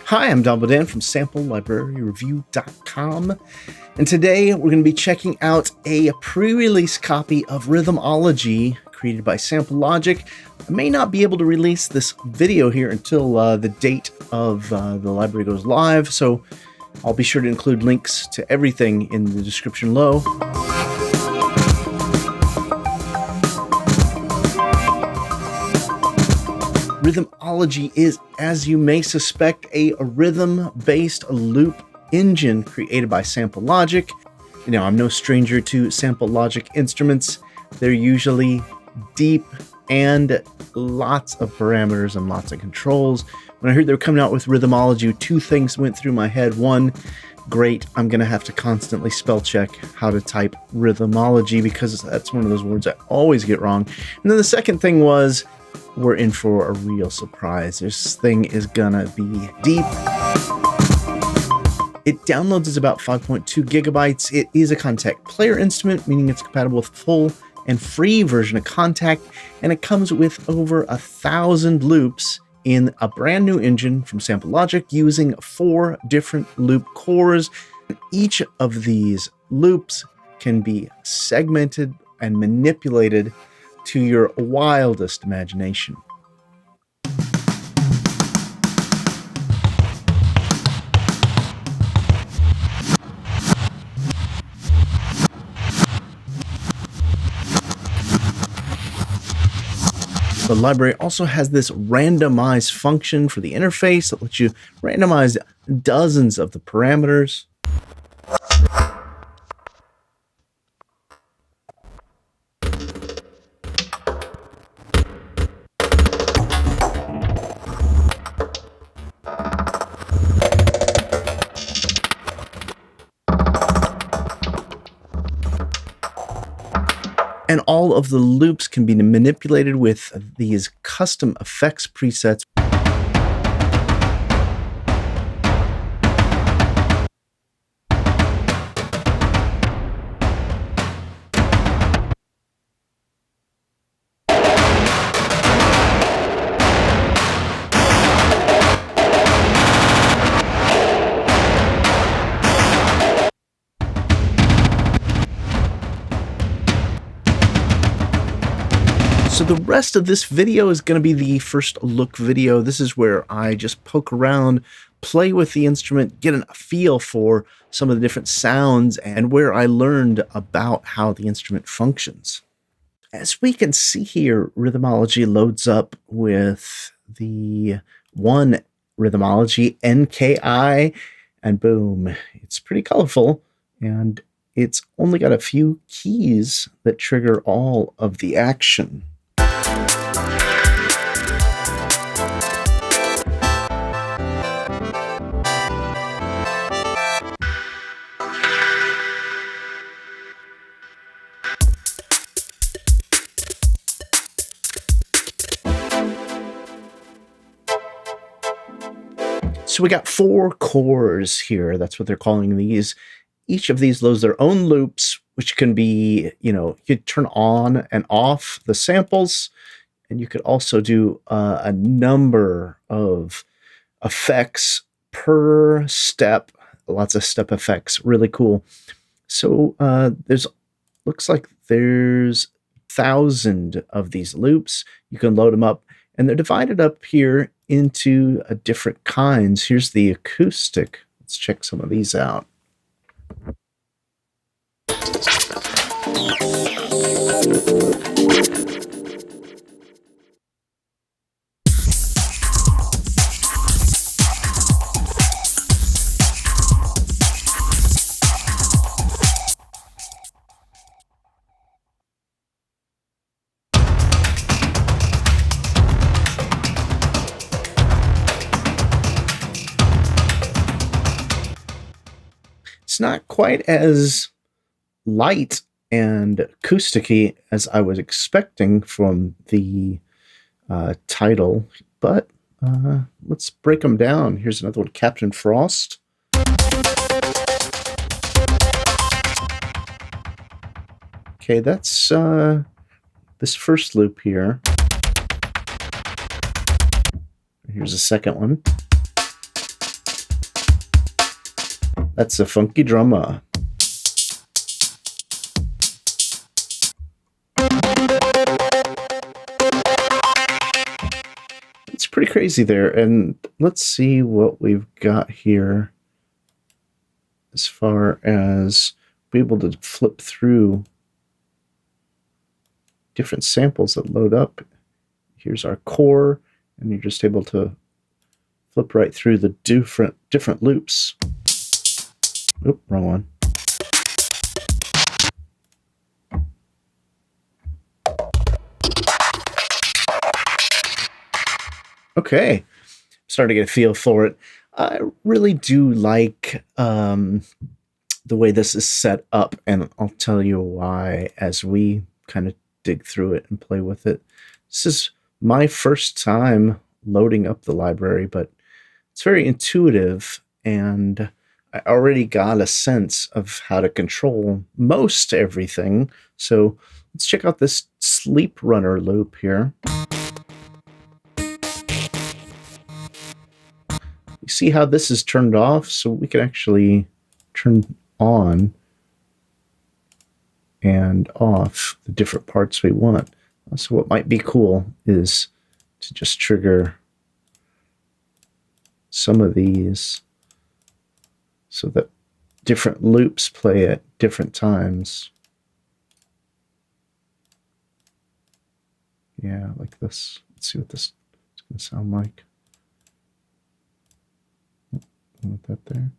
Hi, I'm Don Bodan from SampleLibraryReview.com, and today we're going to be checking out a pre-release copy of Rhythmology created by SampleLogic. I may not be able to release this video here until the date of the library goes live, so I'll be sure to include links to everything in the description below. Rhythmology is, as you may suspect, a rhythm-based loop engine created by SampleLogic. You know, I'm no stranger to SampleLogic instruments. They're usually deep and lots of parameters and lots of controls. When I heard they were coming out with Rhythmology, two things went through my head. One, great, I'm going to have to constantly spell check how to type Rhythmology because that's one of those words I always get wrong. And then the second thing was, we're in for a real surprise. This thing is gonna be deep. It downloads is about 5.2 gigabytes. It is a Kontakt Player instrument, meaning it's compatible with full and free version of Kontakt, and it comes with over 1,000 loops in a brand new engine from SampleLogic using 4 different loop cores. Each of these loops can be segmented and manipulated to your wildest imagination. The library also has this randomize function for the interface that lets you randomize dozens of the parameters. And all of the loops can be manipulated with these custom effects presets. So the rest of this video is going to be the first look video. This is where I just poke around, play with the instrument, get a feel for some of the different sounds, and where I learned about how the instrument functions. As we can see here, Rhythmology loads up with the one Rhythmology NKI, and boom, it's pretty colorful, and it's only got a few keys that trigger all of the action. So we got 4 cores here. That's what they're calling these. Each of these loads their own loops, which can be, you could turn on and off the samples. And you could also do a number of effects per step. Lots of step effects. Really cool. So looks like there's 1,000 of these loops. You can load them up. And they're divided up here into different kinds. Here's the acoustic. Let's check some of these out. It's not quite as light and acousticy as I was expecting from the title, but let's break them down. Here's another one, Captain Frost. Okay, that's this first loop here. Here's a second one. That's a funky drummer. It's pretty crazy there. And let's see what we've got here as far as be able to flip through different samples that load up. Here's our core, and you're just able to flip right through the different loops. Oop, wrong one. Okay, starting to get a feel for it. I really do like the way this is set up, and I'll tell you why as we kind of dig through it and play with it. This is my first time loading up the library, but it's very intuitive, and I already got a sense of how to control most everything. So let's check out this sleep runner loop here. You see how this is turned off, so we can actually turn on and off the different parts we want. So what might be cool is to just trigger some of these so that different loops play at different times. Yeah, like this. Let's see what this is going to sound like. Want that there?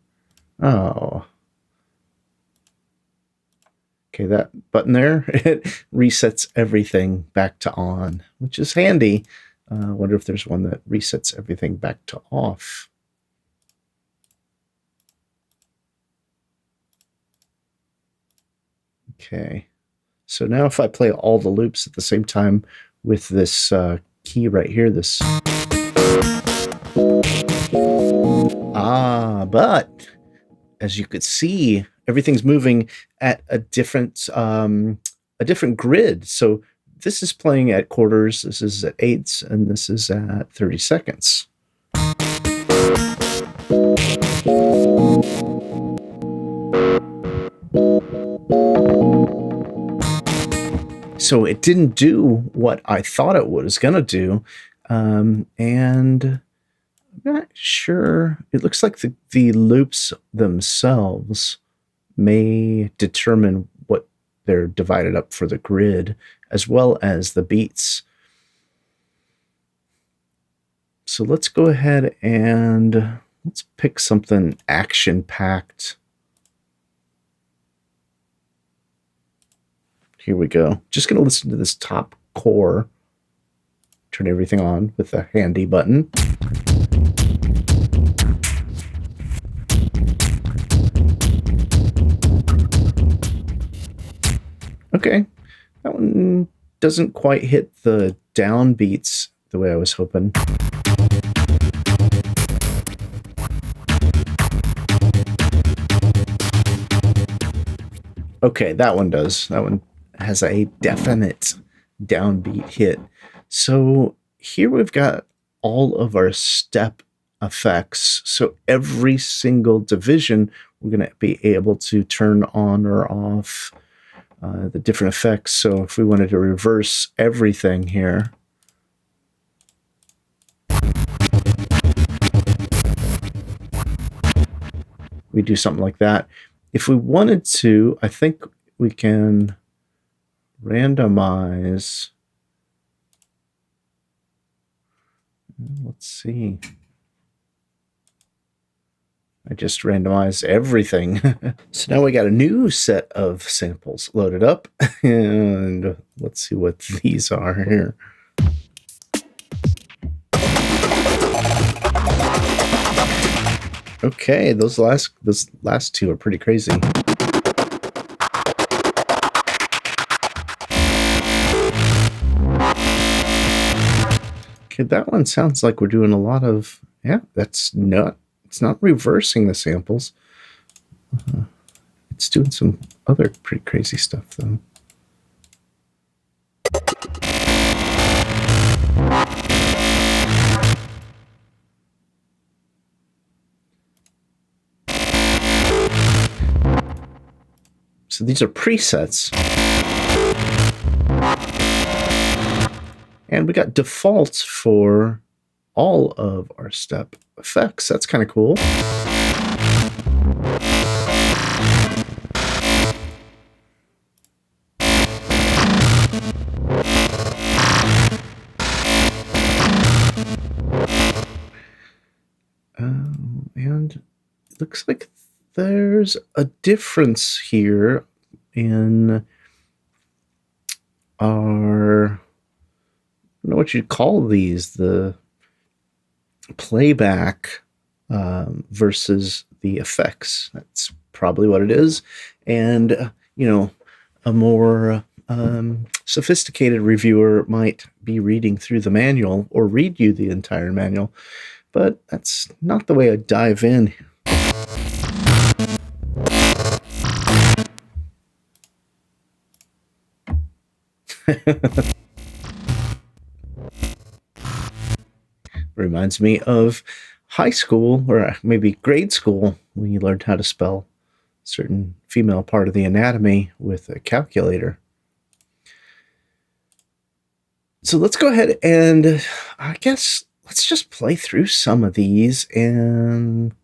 Oh. Okay, that button there, it resets everything back to on, which is handy. I wonder if there's one that resets everything back to off. Okay, so now if I play all the loops at the same time with this key right here, this... but as you could see, everything's moving at a different grid. So this is playing at quarters, this is at eighths, and this is at 30 seconds. So it didn't do what I thought it was going to do, and I'm not sure. It looks like the loops themselves may determine what they're divided up for the grid, as well as the beats. So let's go ahead and let's pick something action-packed. Here we go. Just going to listen to this top core. Turn everything on with the handy button. Okay, that one doesn't quite hit the downbeats the way I was hoping. Okay, that one does. That one has a definite downbeat hit. So here we've got all of our step effects. So every single division, we're going to be able to turn on or off the different effects. So if we wanted to reverse everything here, we do something like that. If we wanted to, I think we can randomize. Let's see. I just randomized everything. So now we got a new set of samples loaded up, and let's see what these are here. Okay, those last two are pretty crazy. Okay, that one sounds like we're doing a lot of, yeah, it's not reversing the samples. It's doing some other pretty crazy stuff though. So these are presets. And we got defaults for all of our step effects. That's kind of cool. And it looks like there's a difference here in our, I don't know what you'd call these, the playback versus the effects. That's probably what it is. And, a more sophisticated reviewer might be reading through the manual or read you the entire manual, but that's not the way I dive in. Reminds me of high school, or maybe grade school, when you learned how to spell a certain female part of the anatomy with a calculator. So let's go ahead and I guess let's just play through some of these and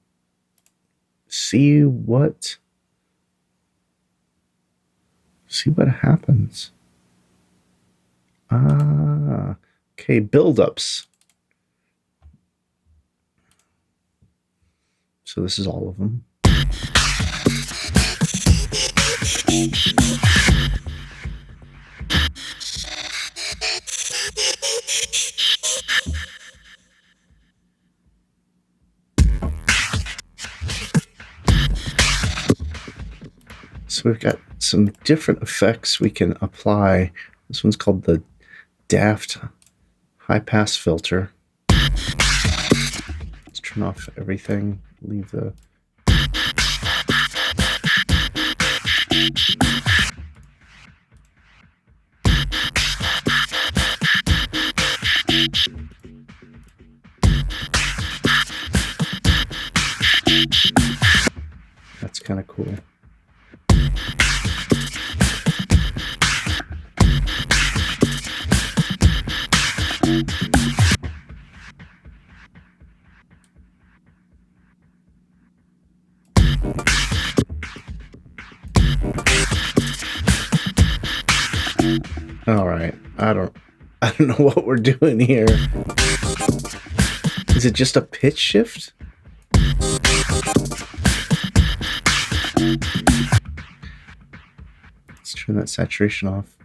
see what happens. Okay, buildups. So this is all of them. So we've got some different effects we can apply. This one's called the Daft high pass filter. Let's turn off everything, leave the that's kind of cool. All right, I don't know what we're doing here. Is it just a pitch shift? Let's turn that saturation off.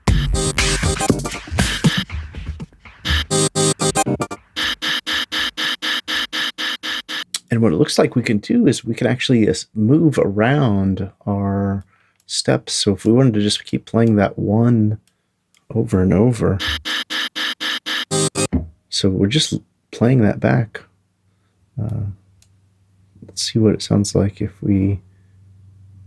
And what it looks like we can do is we can actually move around our steps. So if we wanted to just keep playing that one over and over, so we're just playing that back. Let's see what it sounds like if we,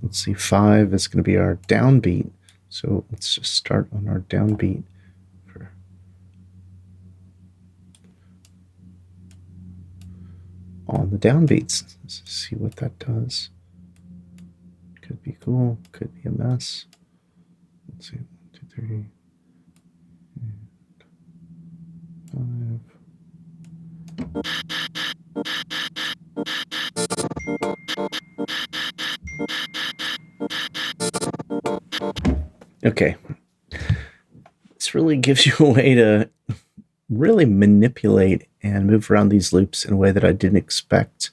let's see, 5 is going to be our downbeat. So let's just start on our downbeat. On the downbeats, let's see what that does. Could be cool, could be a mess. Let's see, 1, 2, 3, 5. Okay, this really gives you a way to really manipulate and move around these loops in a way that I didn't expect.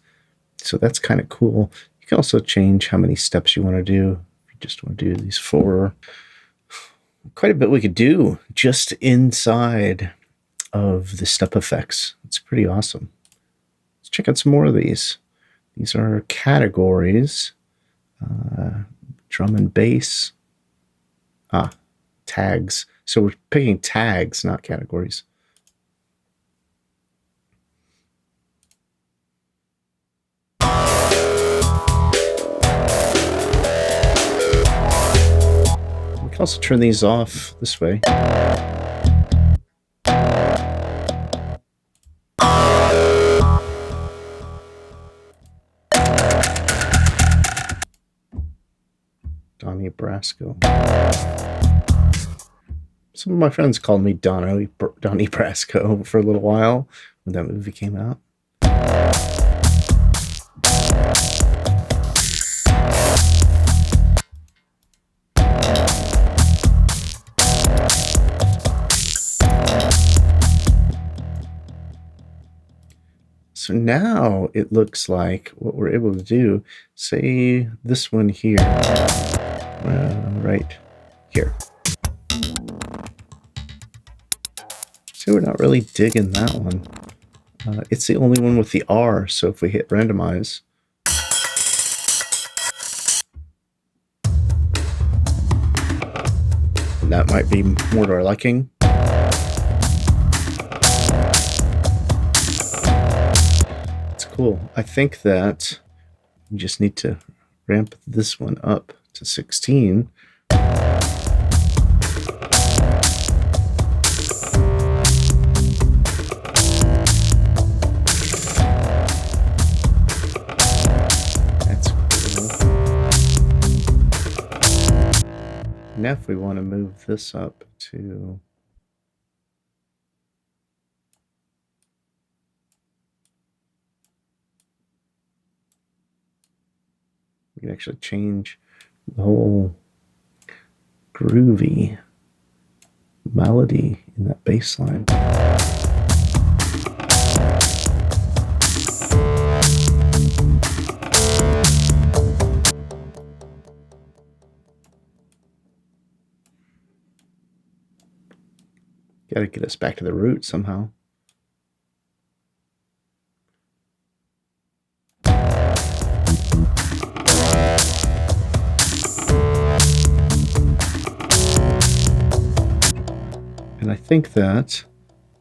So that's kind of cool. You can also change how many steps you want to do. If you just want to do these 4, quite a bit we could do just inside of the step effects. It's pretty awesome. Let's check out some more of these. These are categories. Drum and bass. Tags. So we're picking tags, not categories. We can also turn these off this way. Donnie Brasco. Some of my friends called me Donnie Brasco for a little while when that movie came out. So now it looks like what we're able to do, say this one here, right here. See, we're not really digging that one. It's the only one with the R, so if we hit randomize, that might be more to our liking. It's cool. I think that we just need to ramp this one up to 16. Now if we want to move this up to we can actually change the whole groovy melody in that bass line. Got to get us back to the root somehow. And I think that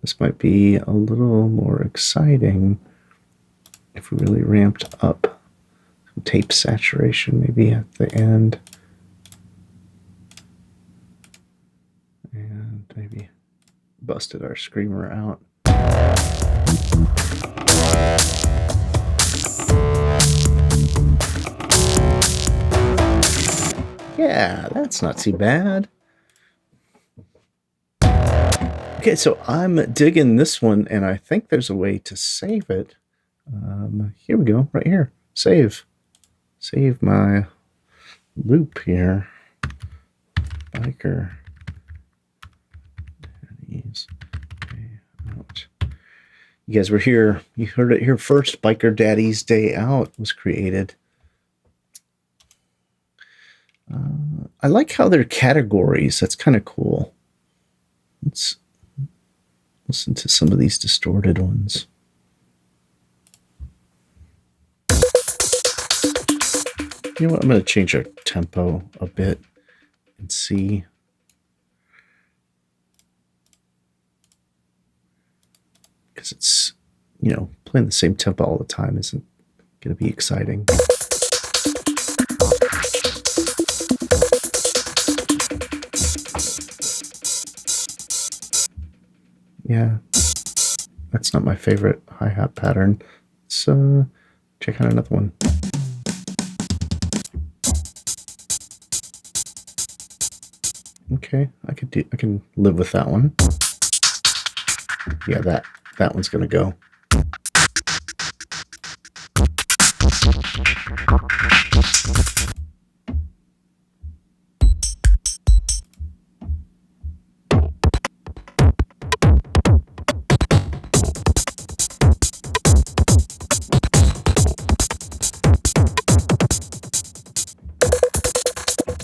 this might be a little more exciting if we really ramped up some tape saturation maybe at the end. And maybe busted our screamer out. Yeah, that's not too bad. Okay, so I'm digging this one, and I think there's a way to save it. Here we go, right here. Save. Save my loop here. Biker Daddies Day Out. You guys were here. You heard it here first. Biker Daddy's Day Out was created. I like how they're categories. That's kind of cool. Let's listen to some of these distorted ones. You know what? I'm going to change our tempo a bit and see. Because it's, you know, playing the same tempo all the time isn't going to be exciting. Yeah, that's not my favorite hi-hat pattern. Let's check out another one. Okay, I can live with that one. Yeah, that one's gonna go.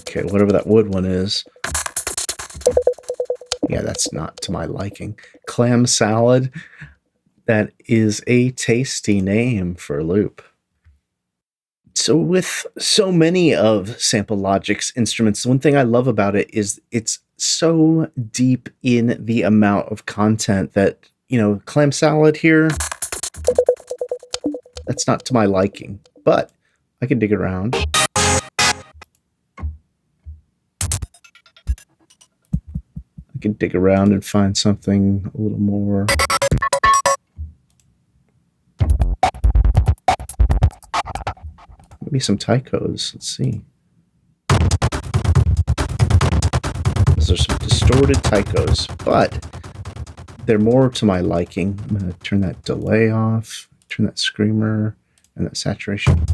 Okay, whatever that wood one is. Yeah, that's not to my liking. Clam salad. That is a tasty name for a loop. So with so many of Sample Logic's instruments, one thing I love about it is it's so deep in the amount of content that, you know, clam salad here, that's not to my liking, but I can dig around. I can dig around and find something a little more. Maybe some taikos. Let's see. those are some distorted tychos, but they're more to my liking. I'm going to turn that delay off, turn that screamer and that saturation.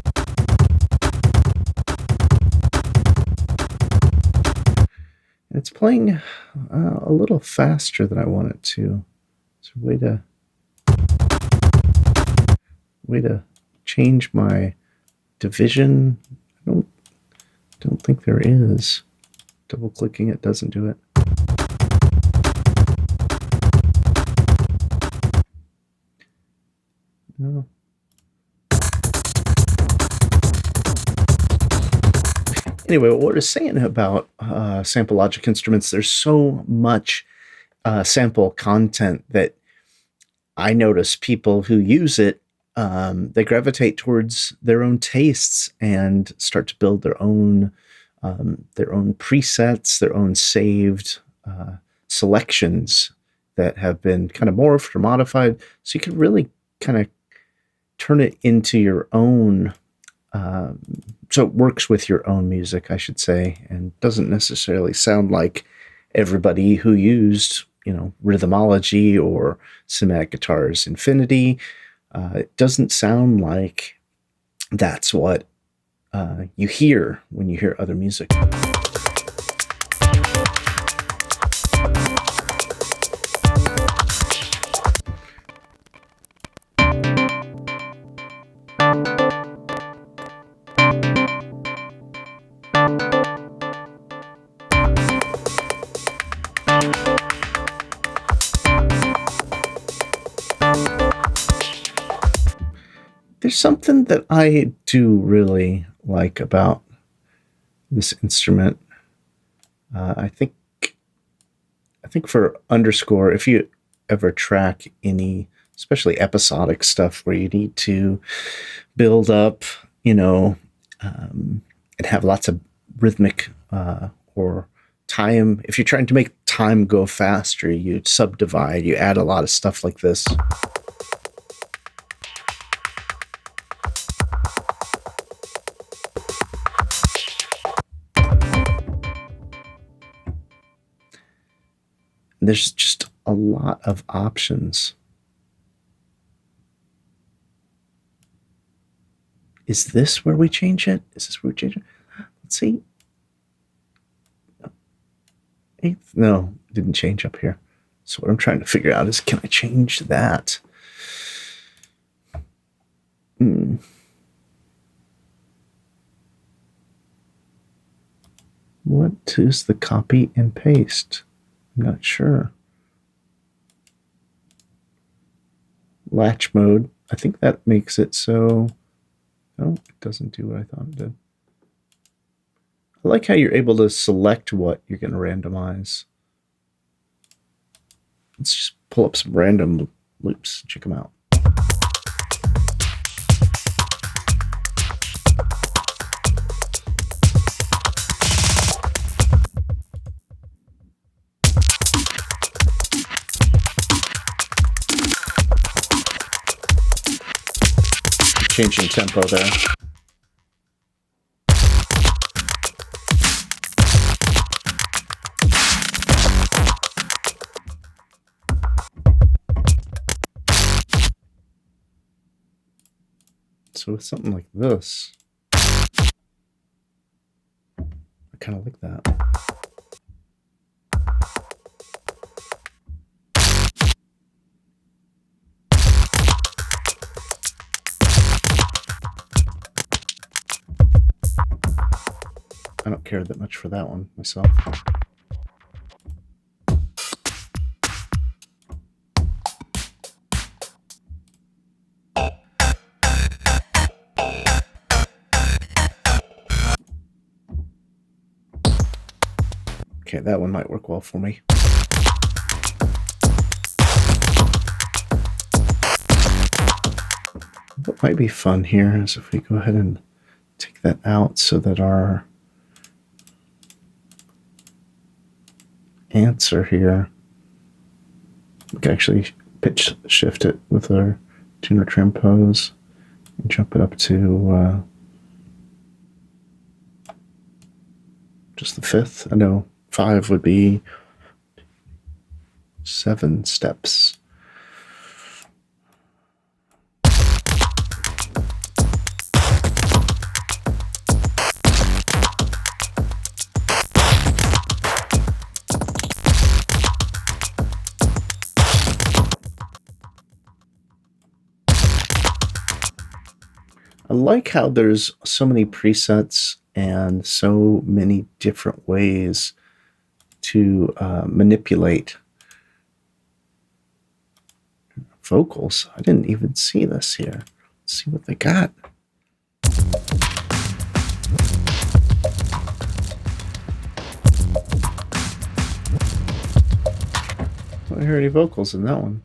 And it's playing a little faster than I want it to. It's a way to change my division. I don't think there is. Double clicking it doesn't do it. No. Anyway, what I was saying about sample logic instruments, there's so much sample content that I notice people who use it, they gravitate towards their own tastes and start to build their own presets, their own saved selections that have been kind of morphed or modified. So you can really kind of turn it into your own, so it works with your own music, I should say, and doesn't necessarily sound like everybody who used, Rhythmology or Cinematic Guitars Infinity. It doesn't sound like that's what you hear when you hear other music. There's something that I do really like about this instrument. I think for underscore, if you ever track any, especially episodic stuff where you need to build up, and have lots of rhythmic or time. If you're trying to make time go faster, you subdivide, you add a lot of stuff like this. There's just a lot of options. Is this where we change it? Is this where we change it? Let's see. Eighth? No, it didn't change up here. So what I'm trying to figure out is, can I change that? What is the copy and paste? I'm not sure. Latch mode. I think that makes it so... No, it doesn't do what I thought it did. I like how you're able to select what you're going to randomize. Let's just pull up some random loops, check them out. Changing tempo there. So with something like this, I kind of like that. I don't care that much for that one myself. Okay, that one might work well for me. What might be fun here is if we go ahead and take that out so that our answer here, we can actually pitch shift it with our tuner transpose and jump it up to just the fifth. I know 5 would be 7 steps. I like how there's so many presets and so many different ways to manipulate vocals. I didn't even see this here. Let's see what they got. I don't hear any vocals in that one.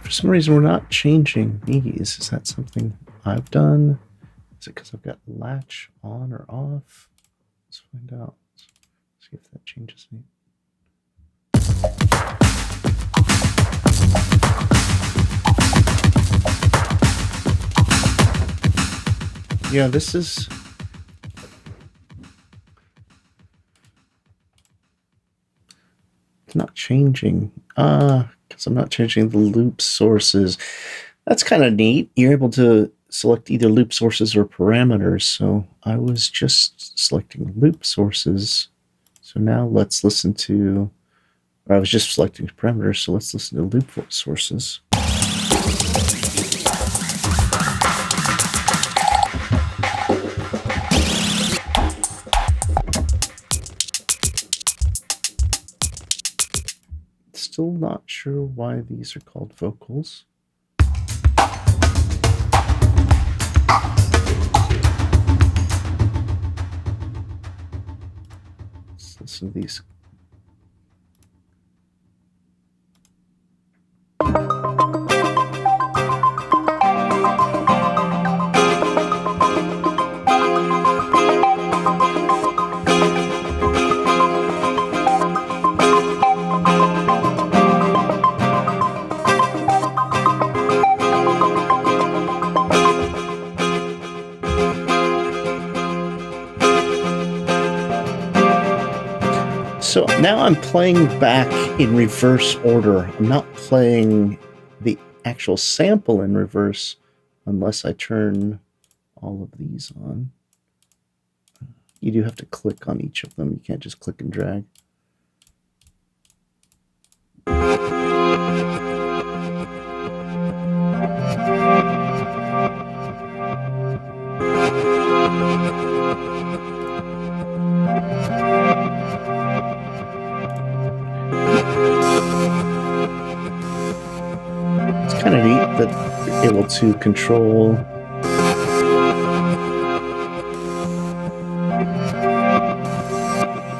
For some reason, we're not changing these. Is that something I've done? Is it because I've got latch on or off? Let's find out. See if that changes me. Yeah, this is... It's not changing. Because I'm not changing the loop sources. That's kind of neat. You're able to select either loop sources or parameters. So I was just selecting loop sources. So now let's listen to, or I was just selecting parameters. So let's listen to loop sources. Still not sure why these are called vocals. Let's listen to these. So now I'm playing back in reverse order. I'm not playing the actual sample in reverse unless I turn all of these on. You do have to click on each of them. You can't just click and drag. It's kind of neat that you're able to control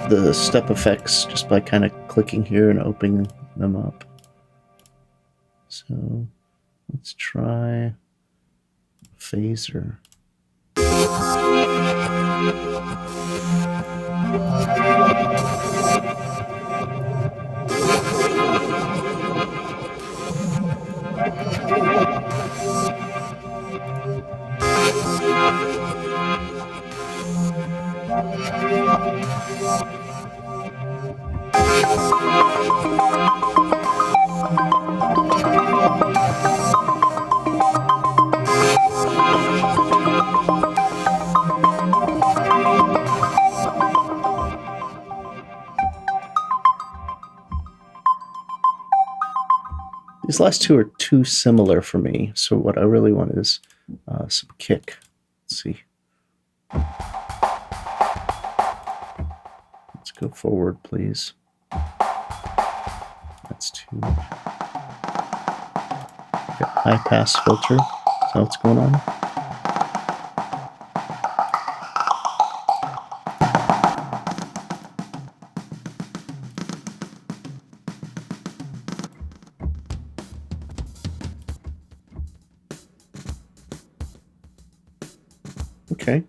the step effects just by kind of clicking here and opening them up. So let's try phaser. These last two are too similar for me, so what I really want is some kick. Let's see. Let's go forward, please. That's too much. Got high pass filter. Is that what's going on? Okay.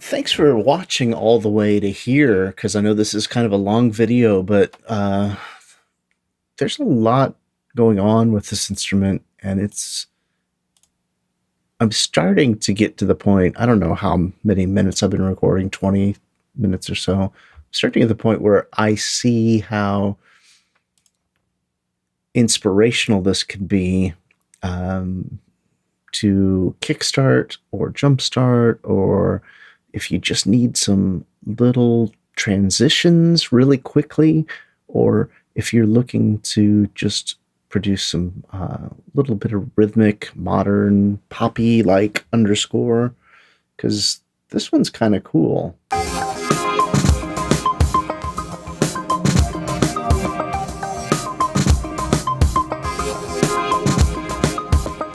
Thanks for watching all the way to here, because I know this is kind of a long video, but there's a lot going on with this instrument, and I'm starting to get to the point, I don't know how many minutes I've been recording, 20 minutes or so. I'm starting at the point where I see how inspirational this can be to kickstart or jumpstart, or if you just need some little transitions really quickly, or if you're looking to just produce some little bit of rhythmic, modern, poppy like underscore, because this one's kind of cool.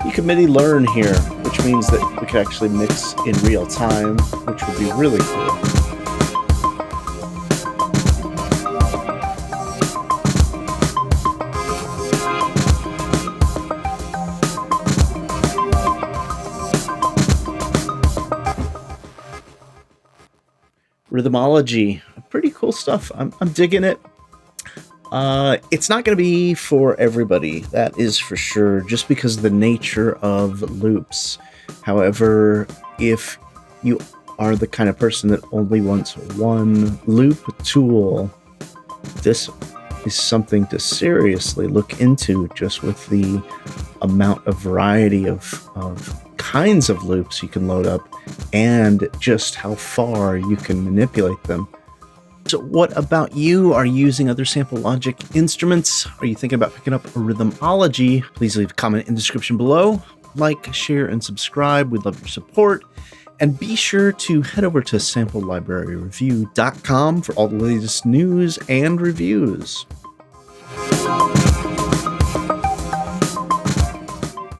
You can MIDI learn here, which means that we could actually mix in real time, which would be really cool. Rhythmology, pretty cool stuff. I'm digging it. It's not going to be for everybody, that is for sure, just because of the nature of loops. However, if you are the kind of person that only wants one loop tool, this is something to seriously look into, just with the amount of variety of kinds of loops you can load up and just how far you can manipulate them. So what about you? Are you using other sample logic instruments? Are you thinking about picking up a Rhythmology? Please leave a comment in the description below. Like, share, and subscribe. We'd love your support. And be sure to head over to samplelibraryreview.com for all the latest news and reviews.